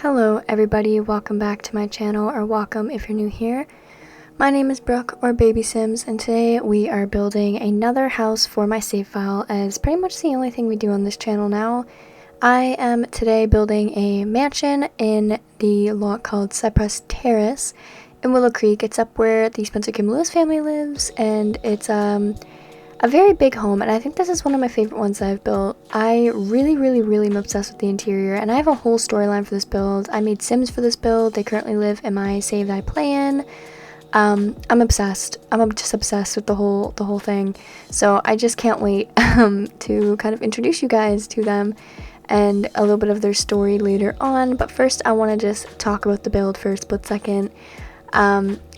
Hello everybody, welcome back to my channel, or welcome if you're new here. My name is Brooke, or babysims, and today we are building another house for my save file, as pretty much the only thing we do on this channel now. I am today building a mansion in the lot called Cypress Terrace in Willow Creek. It's up where the Spencer Kim Lewis family lives, and it's a very big home, and I think this is one of my favorite ones that I've built. I really am obsessed with the interior, and I have a whole storyline for this build. I made Sims for this build. They currently live in my save that I play in. I'm obsessed. I'm just obsessed with the whole thing. So I just can't wait to kind of introduce you guys to them and a little bit of their story later on. But first, I want to just talk about the build for a split second.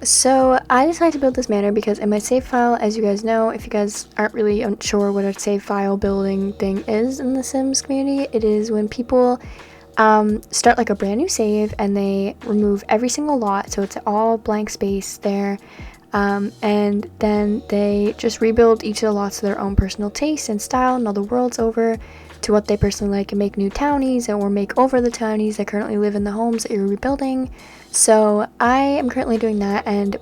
So I decided to build this manor because in my save file, as you guys know, if you guys aren't really unsure what a save file building thing is in the Sims community, it is when people start like a brand new save and they remove every single lot, so it's all blank space there, and then they just rebuild each of the lots to their own personal taste and style, and all the world's over to what they personally like, and make new townies or make over the townies that currently live in the homes that you're rebuilding. So I am currently doing that, and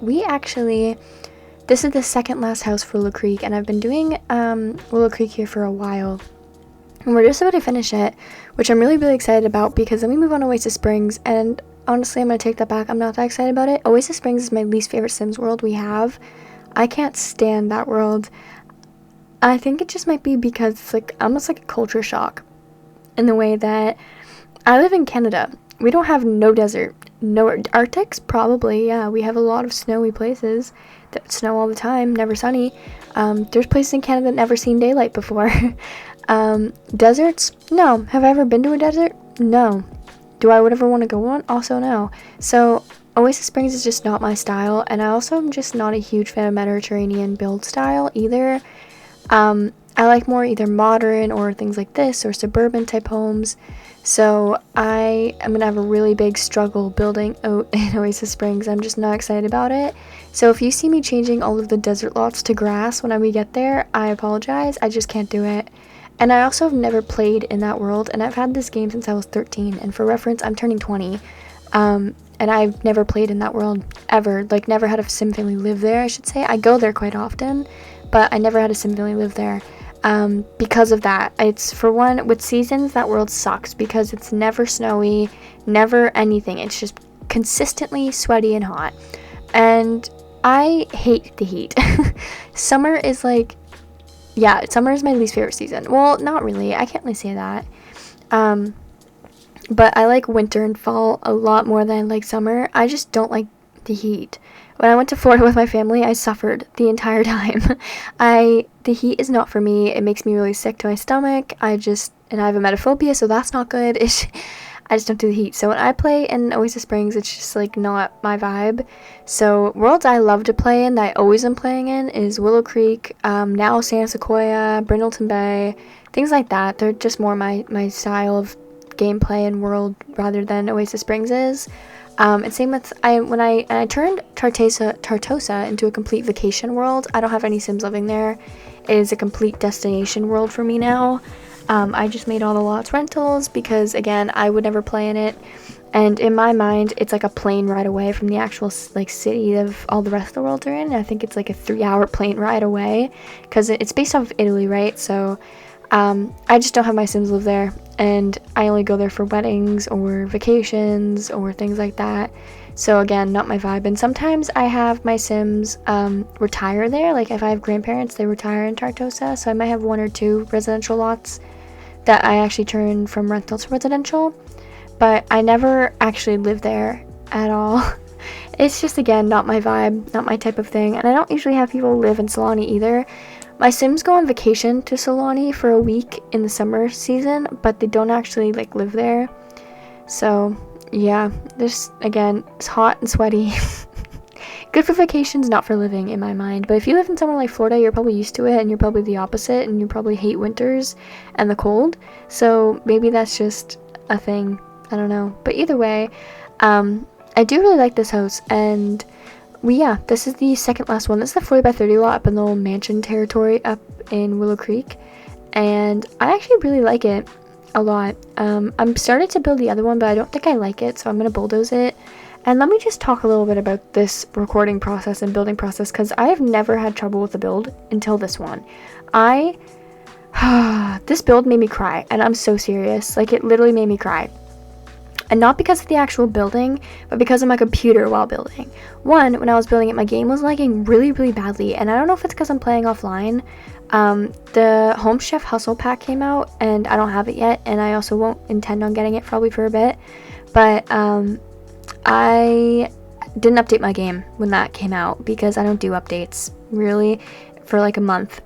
this is the second last house for Willow Creek, and I've been doing Willow Creek here for a while, and we're just about to finish it, which I'm really excited about, because then we move on to Oasis Springs, and honestly I'm going to take that back. I'm not that excited about it. Oasis Springs is my least favorite Sims world we have. I can't stand that world. I think it just might be because it's like almost like a culture shock in the way that I live in Canada. We don't have no desert. No Arctics, probably, yeah. We have a lot of snowy places that snow all the time, never sunny. There's places in Canada that never seen daylight before. Deserts? No. Have I ever been to a desert? No. Do I ever want to go on? Also no. So Oasis Springs is just not my style, and I also am just not a huge fan of Mediterranean build style either. I like more either modern or things like this, or suburban type homes. So I am gonna have a really big struggle building out in Oasis Springs. I'm just not excited about it. So if you see me changing all of the desert lots to grass when we get there, I apologize. I just can't do it. And I also have never played in that world, and I've had this game since I was 13, and for reference, I'm turning 20. And I've never played in that world ever. Like, never had a sim family live there, I should say. I go there quite often, but I never had a sim family live there. Because of that, it's, for one, with seasons, that world sucks because it's never snowy, never anything. It's just consistently sweaty and hot, and I hate the heat. Summer is like, yeah, summer is my least favorite season. Well, not really, I can't really say that, but I like winter and fall a lot more than I like summer. I just don't like the heat. When I went to Florida with my family, I suffered the entire time. The heat is not for me. It makes me really sick to my stomach. And I have emetophobia, so that's not good. I just don't do the heat. So when I play in Oasis Springs, it's just like not my vibe. So worlds I love to play in, that I always am playing in, is Willow Creek, now Santa Sequoia, Brindleton Bay, things like that. They're just more my style of gameplay and world rather than Oasis Springs is. And same with, when I turned Tartosa into a complete vacation world. I don't have any Sims living there. It is a complete destination world for me now. I just made all the lots rentals because, again, I would never play in it. And in my mind, it's like a plane ride away from the actual like city of all the rest of the world are in. I think it's like a 3-hour plane ride away because it's based off of Italy, right? So I just don't have my Sims live there, and I only go there for weddings or vacations or things like that. So again, not my vibe. And sometimes I have my Sims retire there. Like if I have grandparents, they retire in Tartosa, so I might have 1 or 2 residential lots that I actually turn from rental to residential, but I never actually live there at all. It's just, again, not my vibe, not my type of thing, and I don't usually have people live in Solani either. My Sims go on vacation to Solani for a week in the summer season, but they don't actually like live there. So yeah, this, again, it's hot and sweaty. Good for vacations, not for living in my mind. But if you live in somewhere like Florida, you're probably used to it, and you're probably the opposite, and you probably hate winters and the cold. So maybe that's just a thing. I don't know. But either way, I do really like this house, and this is the second last one. This is the 40 by 30 lot up in the old mansion territory up in Willow Creek, and I actually really like it. a lot. I'm started to build the other one, but I don't think I like it, so I'm gonna bulldoze it. And let me just talk a little bit about this recording process and building process, because I have never had trouble with the build until this one. This build made me cry, and I'm so serious. Like, it literally made me cry. And not because of the actual building, but because of my computer while building. One, when I was building it, my game was lagging really, really badly, and I don't know if it's because I'm playing offline. The Home Chef Hustle pack came out, and I don't have it yet, and I also won't intend on getting it probably for a bit. But, I didn't update my game when that came out because I don't do updates really for like a month.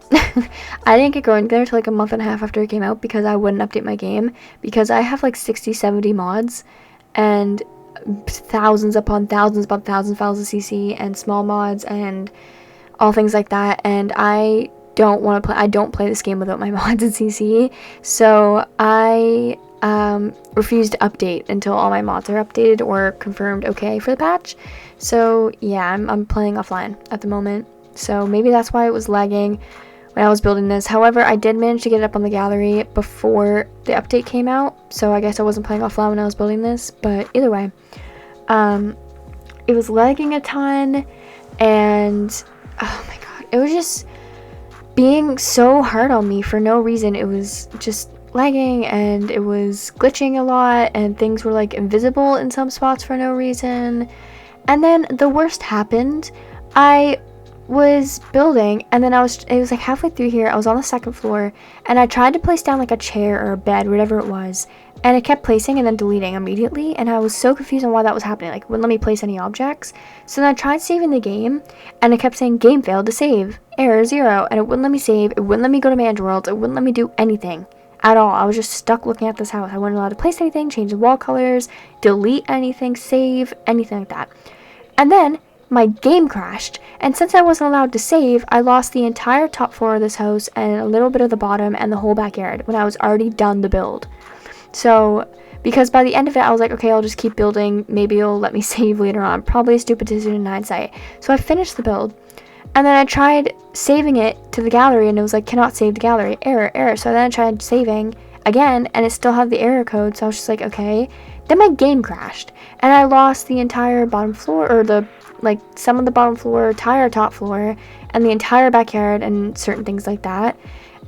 I didn't get going there till like a month and a half after it came out because I wouldn't update my game, because I have like 60-70 mods and thousands upon thousands files of CC and small mods and all things like that, and I don't play this game without my mods and CC, so I refuse to update until all my mods are updated or confirmed okay for the patch. So yeah, I'm playing offline at the moment, so maybe that's why it was lagging when I was building this. However, I did manage to get it up on the gallery before the update came out, so I guess I wasn't playing offline when I was building this. But either way, it was lagging a ton, and oh my god, it was just being so hard on me for no reason. It was just lagging, and it was glitching a lot, and things were like invisible in some spots for no reason. And then the worst happened. I was building, and then it was like halfway through here, I was on the second floor, and I tried to place down like a chair or a bed, whatever it was, and it kept placing and then deleting immediately, and I was so confused on why that was happening. Like, it wouldn't let me place any objects. So then I tried saving the game, and it kept saying game failed to save, error 0, and it wouldn't let me save, it wouldn't let me go to Manor World, it wouldn't let me do anything at all. I was just stuck looking at this house. I wasn't allowed to place anything, change the wall colors, delete anything, save, anything like that. And then my game crashed, and since I wasn't allowed to save, I lost the entire top floor of this house and a little bit of the bottom and the whole backyard when I was already done the build. So, because by the end of it, I was like, okay, I'll just keep building, maybe it'll let me save later on. Probably a stupid decision in hindsight. So I finished the build, and then I tried saving it to the gallery, and it was like, cannot save the gallery, error. So then I tried saving again, and it still had the error code, so I was just like, okay. Then my game crashed, and I lost the entire bottom floor, or like some of the bottom floor, entire top floor, and the entire backyard, and certain things like that.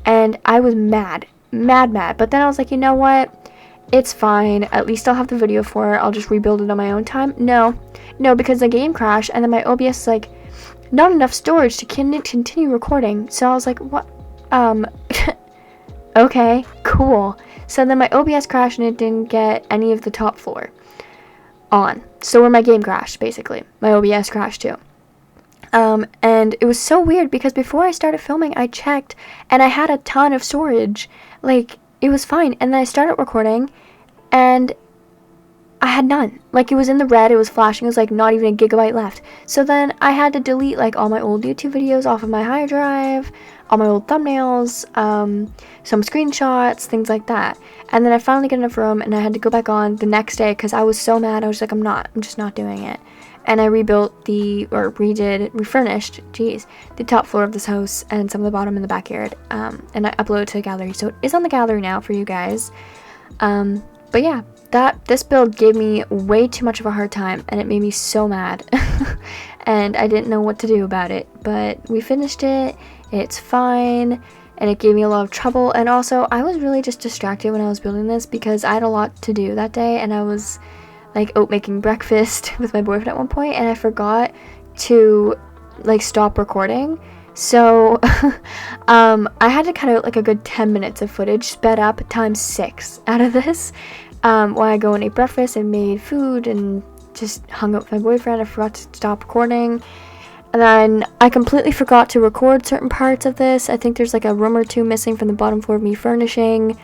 And I was mad. But then I was like, you know what? It's fine. At least I'll have the video for it. I'll just rebuild it on my own time. No, because the game crashed, and then my OBS is like, not enough storage to continue recording. So I was like, what? Okay, cool. So then my OBS crashed, and it didn't get any of the top floor on. So when my game crashed, basically, my OBS crashed too. And it was so weird because before I started filming, I checked, and I had a ton of storage. Like, it was fine. And then I started recording, and I had none. Like, it was in the red, it was flashing, it was like not even a gigabyte left. So then I had to delete like all my old YouTube videos off of my hard drive, all my old thumbnails, some screenshots, things like that. And then I finally got enough room, and I had to go back on the next day because I was so mad. I was like, I'm just not doing it. And I refurnished, the top floor of this house and some of the bottom in the backyard. And I uploaded it to the gallery, so it is on the gallery now for you guys. But yeah, this build gave me way too much of a hard time, and it made me so mad. And I didn't know what to do about it, but we finished it. It's fine, and it gave me a lot of trouble. And also, I was really just distracted when I was building this because I had a lot to do that day, and I was like out making breakfast with my boyfriend at one point, and I forgot to like stop recording. So I had to cut out like a good 10 minutes of footage, sped up times 6 out of this, while I go and ate breakfast and made food and just hung out with my boyfriend. I forgot to stop recording, and then I completely forgot to record certain parts of this. I think there's like a room or two missing from the bottom floor of me furnishing.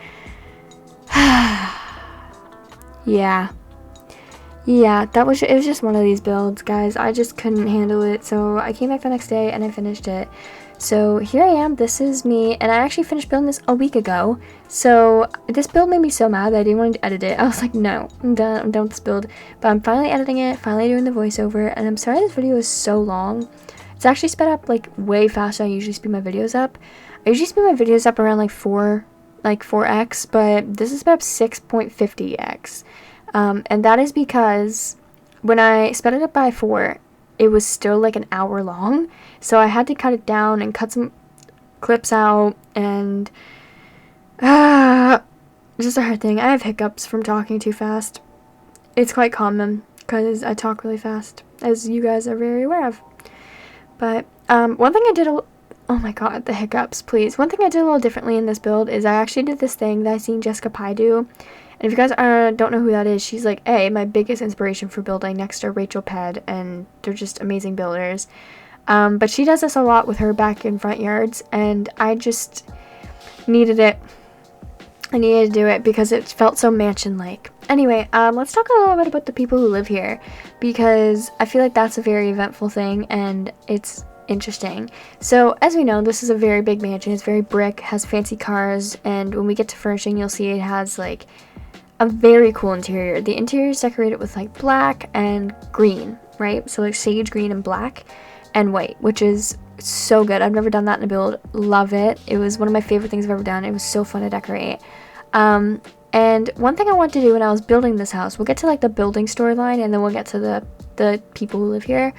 Yeah, it was just one of these builds, guys. I just couldn't handle it, so I came back the next day and I finished it. So here I am. This is me, and I actually finished building this a week ago. So this build made me so mad that I didn't want to edit it. I was like, no, I'm done with this build. But I'm finally editing it, finally doing the voiceover, and I'm sorry this video is so long. It's actually sped up like way faster than I usually speed my videos up. I usually speed my videos up around like 4 like 4x, but this is about 6.50x. And that is because when I sped it up by 4, it was still like an hour long. So I had to cut it down and cut some clips out, and just a hard thing. I have hiccups from talking too fast. It's quite common because I talk really fast, as you guys are very aware of. But one thing I did oh my god, the hiccups, please. One thing I did a little differently in this build is I actually did this thing that I seen Jessica Pye do. And if you guys don't know who that is, she's like my biggest inspiration for building next to Rachel Ped, and they're just amazing builders. But she does this a lot with her back and front yards, and I just needed it. I needed to do it because it felt so mansion-like. Anyway, let's talk a little bit about the people who live here, because I feel like that's a very eventful thing, and it's interesting. So, as we know, this is a very big mansion. It's very brick, has fancy cars, and when we get to furnishing, you'll see it has, like, a very cool interior. The interior is decorated with, like, black and green, right? So, like, sage green and black and white, which is so good. I've never done that in a build. Love it. It was one of my favorite things I've ever done. It was so fun to decorate. And one thing I wanted to do when I was building this house, we'll get to, like, the building storyline, and then we'll get to the people who live here.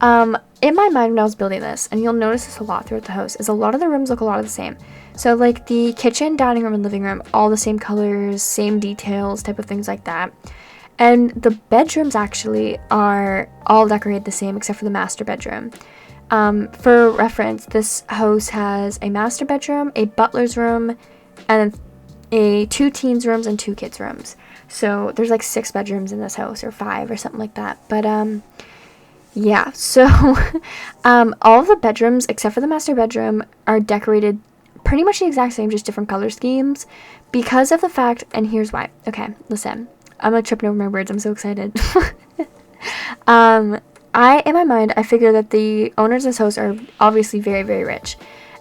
In my mind when I was building this, and you'll notice this a lot throughout the house, is a lot of the rooms look a lot of the same. So, like, the kitchen, dining room, and living room, all the same colors, same details, type of things like that. And the bedrooms actually are all decorated the same except for the master bedroom. For reference, this house has a master bedroom, a butler's room, and 2 teens rooms and 2 kids rooms. So there's like 6 bedrooms in this house, or 5 or something like that. But yeah, so all of the bedrooms except for the master bedroom are decorated pretty much the exact same, just different color schemes, because of the fact, and here's why. Okay, listen, I'm like tripping over my words. I'm so excited. In my mind, I figure that the owners of this house are obviously very, very rich,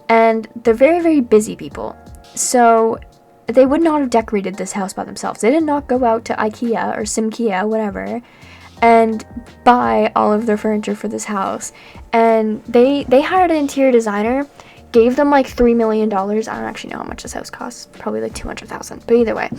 and they're very, very busy people. So they would not have decorated this house by themselves. They did not go out to IKEA or SimKea, whatever, and buy all of their furniture for this house. And they hired an interior designer, gave them like $3 million. I don't actually know how much this house costs. Probably like $200,000. But either way,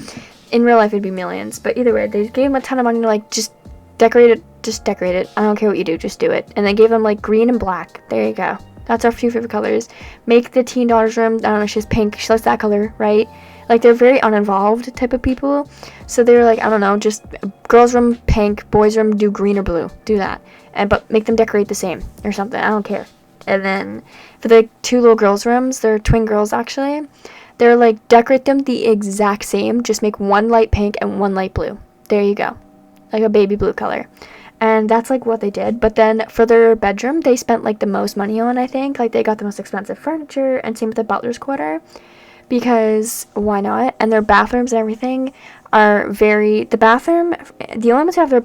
in real life it'd be millions. But either way, they gave them a ton of money to like just decorate it. Just decorate it. I don't care what you do, just do it. And they gave them like green and black. There you go. That's our few favorite colors. Make the teen daughter's room, I don't know, she's pink. She likes that color, right? Like, they're very uninvolved type of people. So they were like, I don't know, just girls' room pink, boys' room do green or blue. Do that. But make them decorate the same or something. I don't care. And then for the 2 little girls' rooms, they're twin girls actually. They're like, decorate them the exact same. Just make 1 light pink and 1 light blue. There you go. Like a baby blue color. And that's like what they did. But then for their bedroom, they spent like the most money on, I think. Like, they got the most expensive furniture, and same with the butler's quarter. Because why not? And their bathrooms and everything are the only ones who have their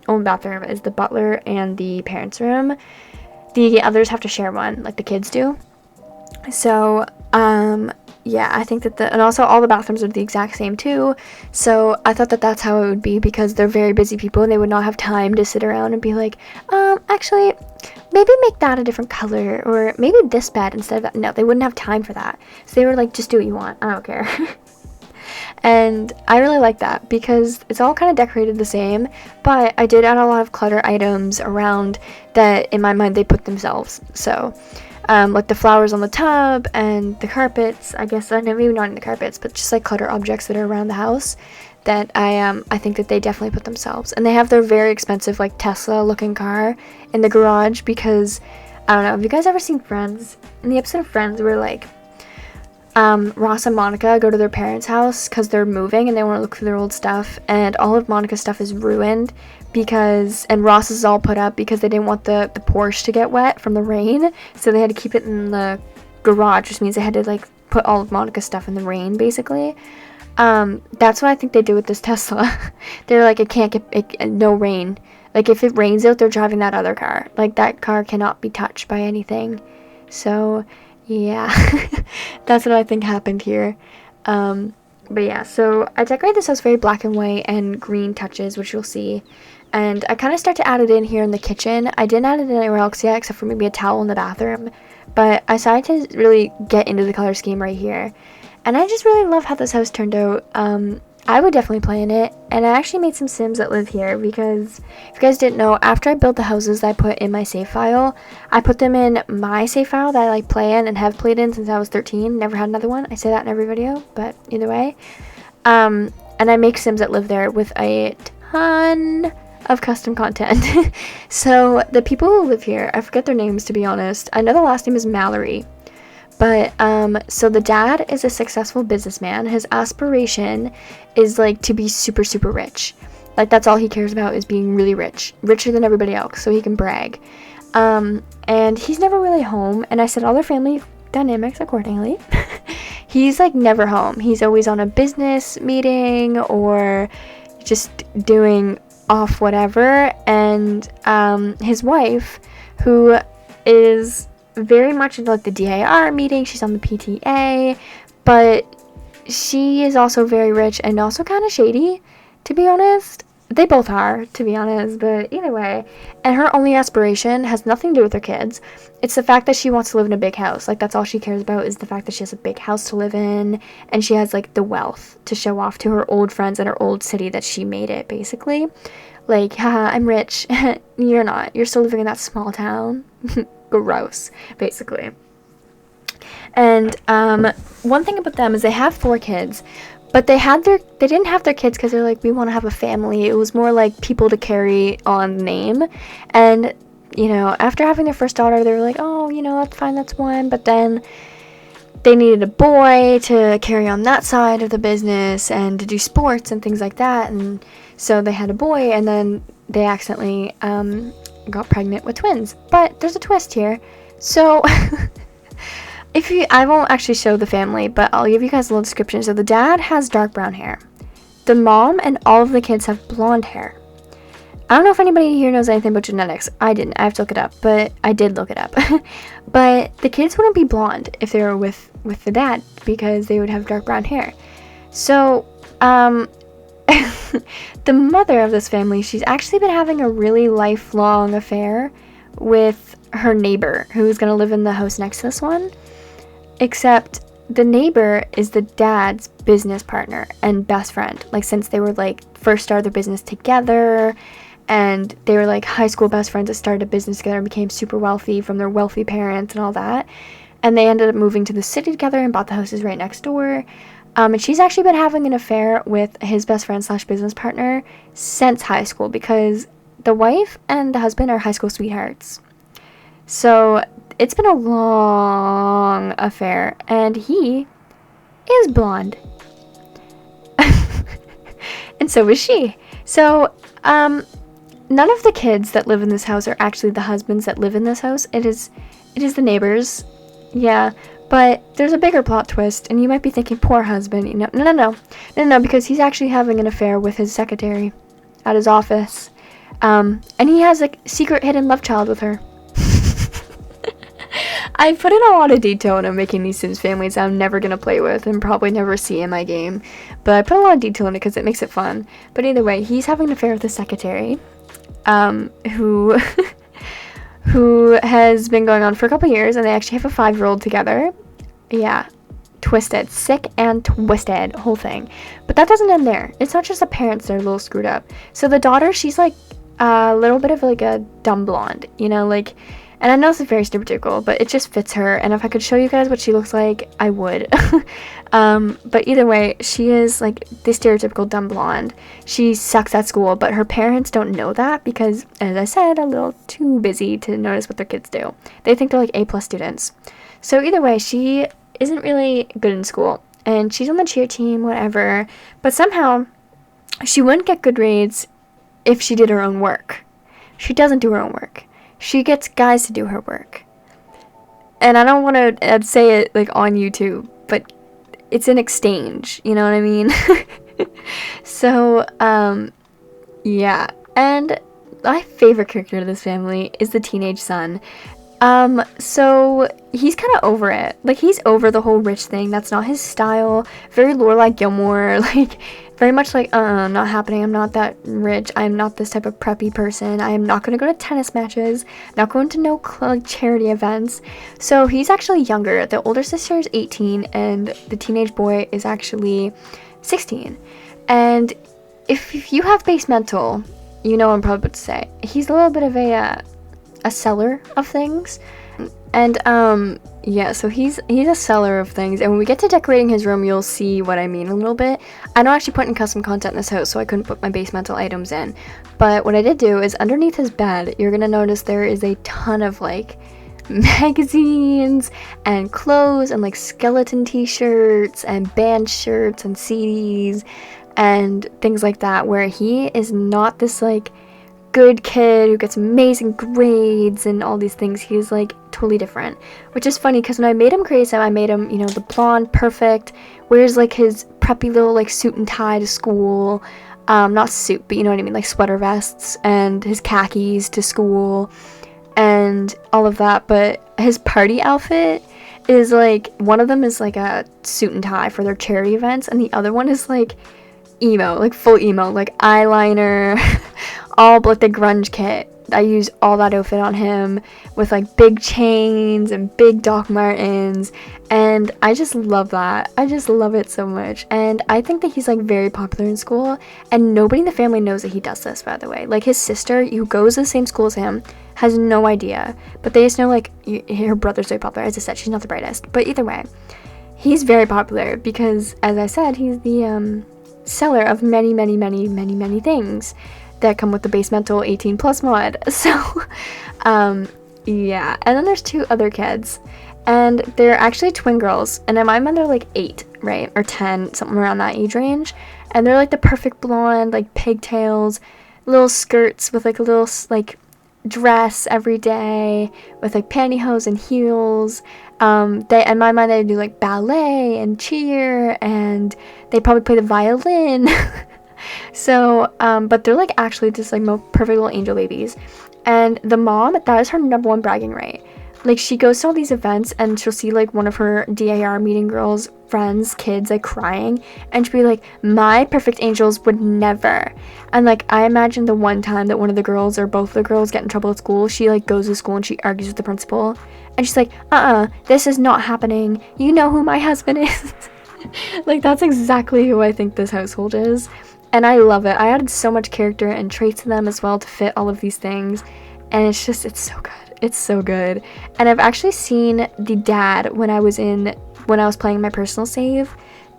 own bathroom is the butler and the parents' room. The others have to share one, like the kids do. So, yeah, I think that and also all the bathrooms are the exact same too. So I thought that that's how it would be, because they're very busy people and they would not have time to sit around and be like, actually, maybe make that a different color, or maybe this bed instead of that. No, they wouldn't have time for that. So they were like, just do what you want. I don't care. And I really like that, because it's all kind of decorated the same, but I did add a lot of clutter items around that in my mind they put themselves. So like the flowers on the tub and the carpets, I guess, maybe not in the carpets, but just like clutter objects that are around the house that I think that they definitely put themselves. And they have their very expensive like Tesla looking car in the garage, because I don't know, have you guys ever seen Friends? In the episode of Friends where like Ross and Monica go to their parents' house because they're moving and they want to look through their old stuff, and all of Monica's stuff is ruined and Ross is all put up because they didn't want the Porsche to get wet from the rain, so they had to keep it in the garage, which means they had to like put all of Monica's stuff in the rain basically. That's what I think they did with this Tesla. They're like, it can't get no rain. Like, if it rains out, they're driving that other car. Like, that car cannot be touched by anything. So yeah, that's what I think happened here. But yeah, so I decorated this house very black and white and green touches, which you'll see. And I kind of start to add it in here in the kitchen. I didn't add it anywhere else yet, except for maybe a towel in the bathroom. But I decided to really get into the color scheme right here. And I just really love how this house turned out. I would definitely play in it, and I actually made some Sims that live here because if you guys didn't know, after I built the houses that I put in my save file, I put them in my save file that I like play in and have played in since I was 13. Never had another one. I say that in every video, but either way. And I make Sims that live there with a ton of custom content. So the people who live here, I forget their names to be honest. I know the last name is Mallory. But, so the dad is a successful businessman. His aspiration is, like, to be super, super rich. Like, that's all he cares about is being really rich. Richer than everybody else, so he can brag. And he's never really home, and I set all their family dynamics accordingly. He's, like, never home. He's always on a business meeting or just doing off whatever. And, his wife, who is very much into like the DAR meeting, she's on the PTA, but she is also very rich and also kind of shady, to be honest. They both are, to be honest, but either way. And her only aspiration has nothing to do with her kids. It's the fact that she wants to live in a big house. Like, that's all she cares about, is the fact that she has a big house to live in, and she has like the wealth to show off to her old friends in her old city that she made it, basically. Like, haha, I'm rich. You're not. You're still living in that small town. Gross, basically. And one thing about them is they have 4 kids, but they didn't have their kids because they're like, we want to have a family. It was more like people to carry on the name. And you know, after having their first daughter, they were like, oh, you know, that's fine, that's one. But then they needed a boy to carry on that side of the business and to do sports and things like that. And so they had a boy, and then they accidentally got pregnant with twins. But there's a twist here. So I won't actually show the family, but I'll give you guys a little description. So the dad has dark brown hair. The mom and all of the kids have blonde hair. I don't know if anybody here knows anything about genetics. I didn't. I have to look it up, but I did look it up. But the kids wouldn't be blonde if they were with the dad, because they would have dark brown hair. So the mother of this family, she's actually been having a really lifelong affair with her neighbor, who's going to live in the house next to this one. Except the neighbor is the dad's business partner and best friend. Like, since they were like first started their business together, and they were like high school best friends that started a business together and became super wealthy from their wealthy parents and all that. And they ended up moving to the city together and bought the houses right next door. And she's actually been having an affair with his best friend / business partner since high school, because the wife and the husband are high school sweethearts. So it's been a long affair, and he is blonde. And so is she. So, none of the kids that live in this house are actually the husbands that live in this house. It is the neighbors. Yeah. But there's a bigger plot twist, and you might be thinking, poor husband. You know, no, because he's actually having an affair with his secretary at his office. And he has a secret hidden love child with her. I put in a lot of detail when I'm making these Sims families I'm never going to play with and probably never see in my game. But I put a lot of detail in it because it makes it fun. But either way, he's having an affair with his secretary, who has been going on for a couple years, and they actually have a 5-year-old together. Yeah, twisted, sick and twisted, whole thing. But that doesn't end there. It's not just the parents that are a little screwed up. So the daughter, she's like a little bit of like a dumb blonde, you know, like, and I know this is very stereotypical, but it just fits her. And if I could show you guys what she looks like, I would. But either way, she is like the stereotypical dumb blonde. She sucks at school, but her parents don't know that because, as I said, a little too busy to notice what their kids do. They think they're like A+ students. So either way, she isn't really good in school, and she's on the cheer team, whatever. But somehow, she wouldn't get good grades if she did her own work. She doesn't do her own work. She gets guys to do her work. And I don't want to say it like on YouTube, but it's an exchange, you know what I mean? So, yeah. And my favorite character of this family is the teenage son. So he's kind of over it. Like, he's over the whole rich thing. That's not his style. Very Lorelai Gilmore, like, very much like, not happening. I'm not that rich. I'm not this type of preppy person. I am not going to go to tennis matches, not going to no like charity events. So he's actually younger. The older sister is 18 and the teenage boy is actually 16. And if you have base mental, you know what I'm probably about to say. He's a little bit of a seller of things. And yeah, so he's a seller of things, and when we get to decorating his room, you'll see what I mean a little bit. I don't actually put in custom content in this house, so I couldn't put my base mental items in, but what I did do is underneath his bed, you're gonna notice there is a ton of like magazines and clothes and like skeleton t-shirts and band shirts and CDs and things like that, where he is not this like good kid who gets amazing grades and all these things. He's like totally different, which is funny because when I made him creative, I made him, you know, the blonde perfect, wears like his preppy little like suit and tie to school, not suit, but you know what I mean, like sweater vests, and his khakis to school and all of that. But his party outfit is like, one of them is like a suit and tie for their charity events, and the other one is like emo, like full emo, like eyeliner, all like the grunge kit. I use all that outfit on him with like big chains and big Doc Martens, and I just love that. I just love it so much, and I think that he's like very popular in school, and nobody in the family knows that he does this, by the way. Like his sister, who goes to the same school as him, has no idea, but they just know like her brother's very popular. As I said, she's not the brightest, but either way, he's very popular because, as I said, he's the seller of many things that come with the base mental 18 plus mod. So yeah, and then there's two other kids, and they're actually twin girls, and in my mind they're like 8, right, or 10, something around that age range, and they're like the perfect blonde, like pigtails, little skirts with like a little like dress every day with like pantyhose and heels. They, in my mind, they do like ballet and cheer, and they probably play the violin. So but they're like actually just like perfect little angel babies, and the mom, that is her number one bragging right. Like, she goes to all these events and she'll see like one of her DAR meeting girls friends kids like crying, and she'll be like, my perfect angels would never. And like, I imagine the one time that one of the girls or both the girls get in trouble at school, she like goes to school and she argues with the principal, and she's like, this is not happening, you know who my husband is. Like, that's exactly who I think this household is, and I love it. I added so much character and traits to them as well to fit all of these things, and it's so good. It's so good. And I've actually seen the dad when I was playing my personal save.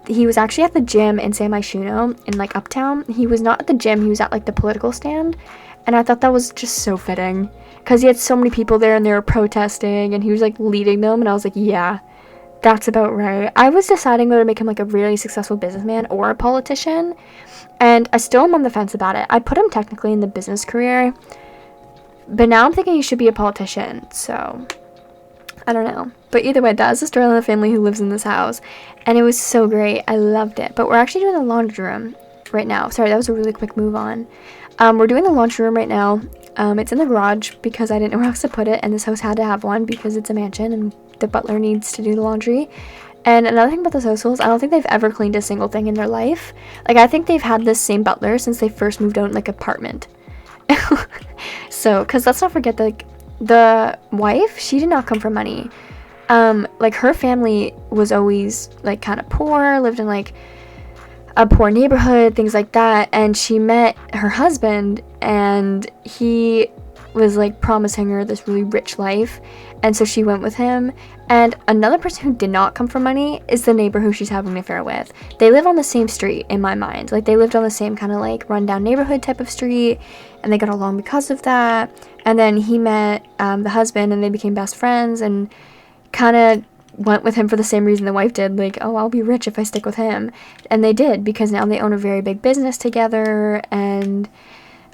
He was actually at the gym in San Myshuno in like Uptown. He was not at the gym, he was at like the political stand, and I thought that was just so fitting because he had so many people there and they were protesting and he was like leading them, and I was like, yeah, that's about right. I was deciding whether to make him like a really successful businessman or a politician, and I still am on the fence about it. I put him technically in the business career, but now I'm thinking he should be a politician, so I don't know. But either way, that is the story of the family who lives in this house, and it was so great. I loved it. But we're actually doing the laundry room right now. Sorry, that was a really quick move on. We're doing the laundry room right now. It's in the garage because I didn't know where else to put it, and this house had to have one because it's a mansion and the butler needs to do the laundry. And another thing about this household is I don't think they've ever cleaned a single thing in their life. Like, I think they've had this same butler since they first moved out in like apartment. So, because let's not forget that like, the wife, she did not come from money. Like, her family was always like kind of poor, lived in like a poor neighborhood, things like that, and she met her husband and he was like promising her this really rich life, and so she went with him. And another person who did not come from money is the neighbor who she's having an affair with. They live on the same street in my mind. Like, they lived on the same kind of like rundown neighborhood type of street, and they got along because of that. And then he met the husband and they became best friends and kind of went with him for the same reason the wife did, like, oh, I'll be rich if I stick with him. And they did, because now they own a very big business together and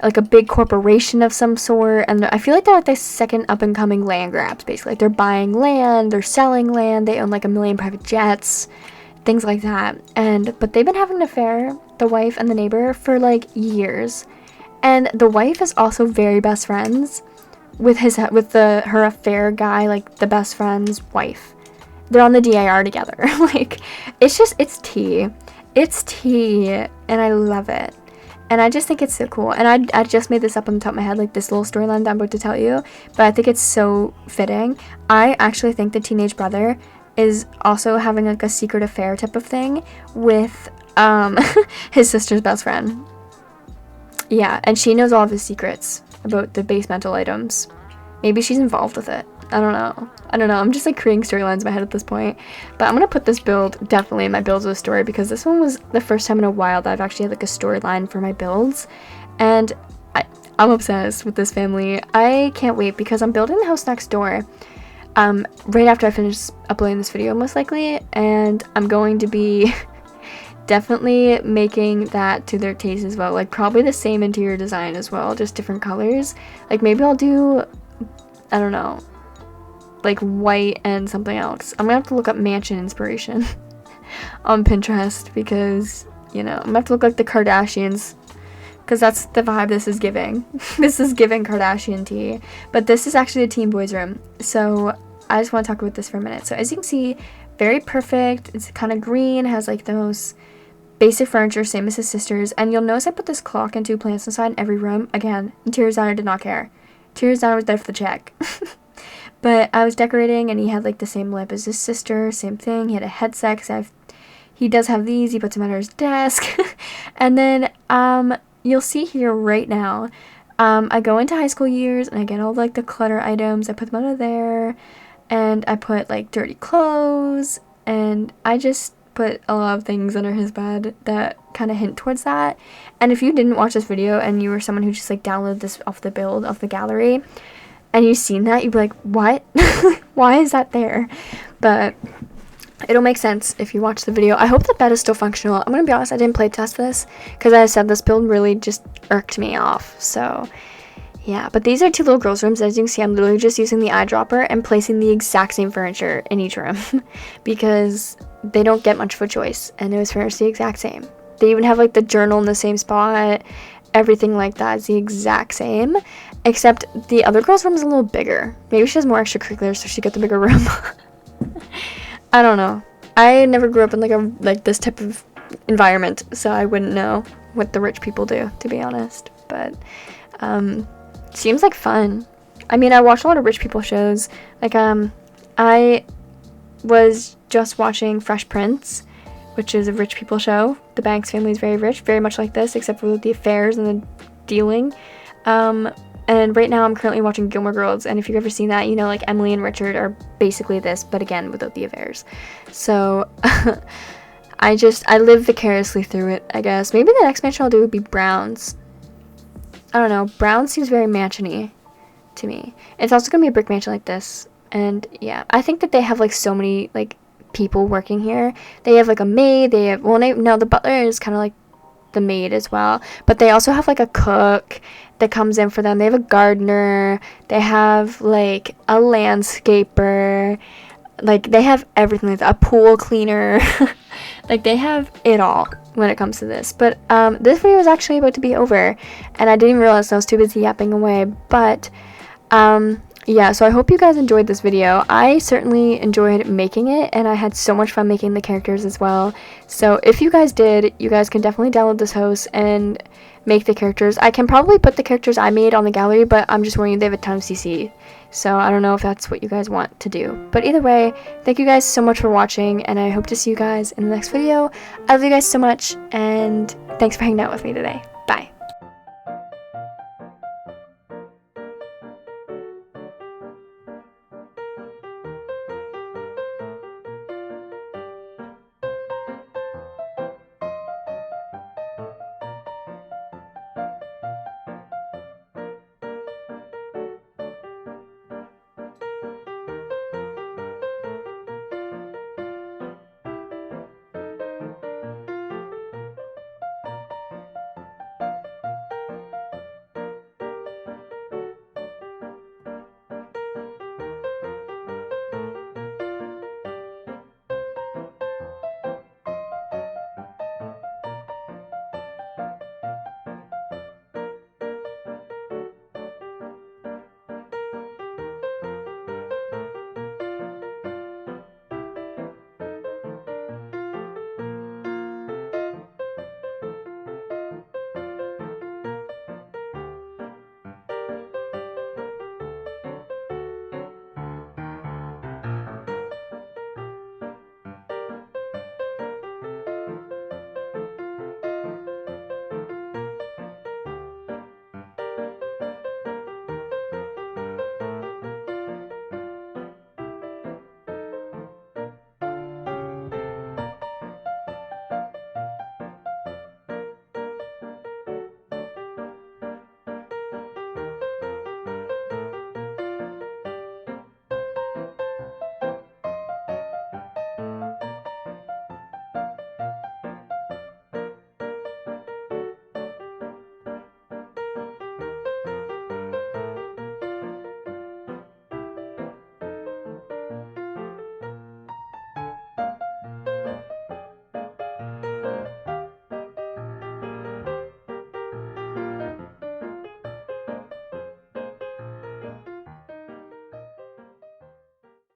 like a big corporation of some sort, and I feel like they're like the second up and coming land grabs, basically. Like, they're buying land, they're selling land, they own like 1 million private jets, things like that. But they've been having an affair, the wife and the neighbor, for like years, and the wife is also very best friends with her affair guy, like the best friend's wife. They're on the DIR together. Like, it's tea. It's tea, and I love it. And I just think it's so cool. And I just made this up on the top of my head, like this little storyline that I'm about to tell you. But I think it's so fitting. I actually think the teenage brother is also having like a secret affair type of thing with his sister's best friend. Yeah, and she knows all of his secrets about the base mental items. Maybe she's involved with it. I don't know. I'm just like creating storylines in my head at this point. But I'm gonna put this build definitely in my builds with a story, because this one was the first time in a while that I've actually had like a storyline for my builds. And I'm obsessed with this family. I can't wait, because I'm building the house next door right after I finish uploading this video, most likely. And I'm going to be definitely making that to their taste as well. Like, probably the same interior design as well, just different colors. Like, maybe I'll do, I don't know, like white and something else. I'm gonna have to look up mansion inspiration on Pinterest, because, you know, I'm gonna have to look like the Kardashians, because that's the vibe this is giving. This is giving Kardashian tea. But this is actually a teen boys room, so I just want to talk about this for a minute. So as you can see, very perfect. It's kind of green, has like the most basic furniture, same as his sister's. And you'll notice I put this clock and 2 plants inside in every room. Again, interior designer did not care. Interior designer was there for the check. But I was decorating, and he had like the same lamp as his sister, same thing. He had a headset, because he does have these. He puts them under his desk. And then you'll see here right now, I go into high school years, and I get all like the clutter items. I put them under there, and I put like dirty clothes, and I just put a lot of things under his bed that kind of hint towards that. And if you didn't watch this video and you were someone who just like downloaded this off the build, off the gallery, and you've seen that, you'd be like, what? Why is that there? But it'll make sense if you watch the video. I hope the bed is still functional. I'm gonna be honest, I didn't play test this, because I said this build really just irked me off. So yeah, but these are 2 little girls' rooms. As you can see, I'm literally just using the eyedropper and placing the exact same furniture in each room because they don't get much of a choice, and it was furnished the exact same. They even have like the journal in the same spot. Everything like that is the exact same, except the other girl's room is a little bigger. Maybe she has more extracurriculars, so she got the bigger room. I don't know. I never grew up in like this type of environment, so I wouldn't know what the rich people do, to be honest. But seems like fun. I mean, I watch a lot of rich people shows. Like I was just watching Fresh Prince, which is a rich people show. The Banks family is very rich, very much like this, except for the affairs and the dealing. And right now I'm currently watching Gilmore Girls, and if you've ever seen that, you know, like Emily and Richard are basically this, but again, without the affairs. So I live vicariously through it, I guess. Maybe the next mansion I'll do would be Brown's. I don't know. Brown seems very mansion-y to me. It's also gonna be a brick mansion like this. And yeah, I think that they have like so many like people working here. They have like a maid. They have, well, no, the butler is kind of like the maid as well. But they also have like a cook that comes in for them. They have a gardener. They have like a landscaper. Like they have everything, like a pool cleaner. Like they have it all when it comes to this. But this video is actually about to be over, and I didn't realize I was too busy yapping away. But yeah, so I hope you guys enjoyed this video. I certainly enjoyed making it, and I had so much fun making the characters as well. So if you guys did, you guys can definitely download this host and make the characters. I can probably put the characters I made on the gallery, but I'm just warning you, they have a ton of CC. So I don't know if that's what you guys want to do. But either way, thank you guys so much for watching, and I hope to see you guys in the next video. I love you guys so much, and thanks for hanging out with me today.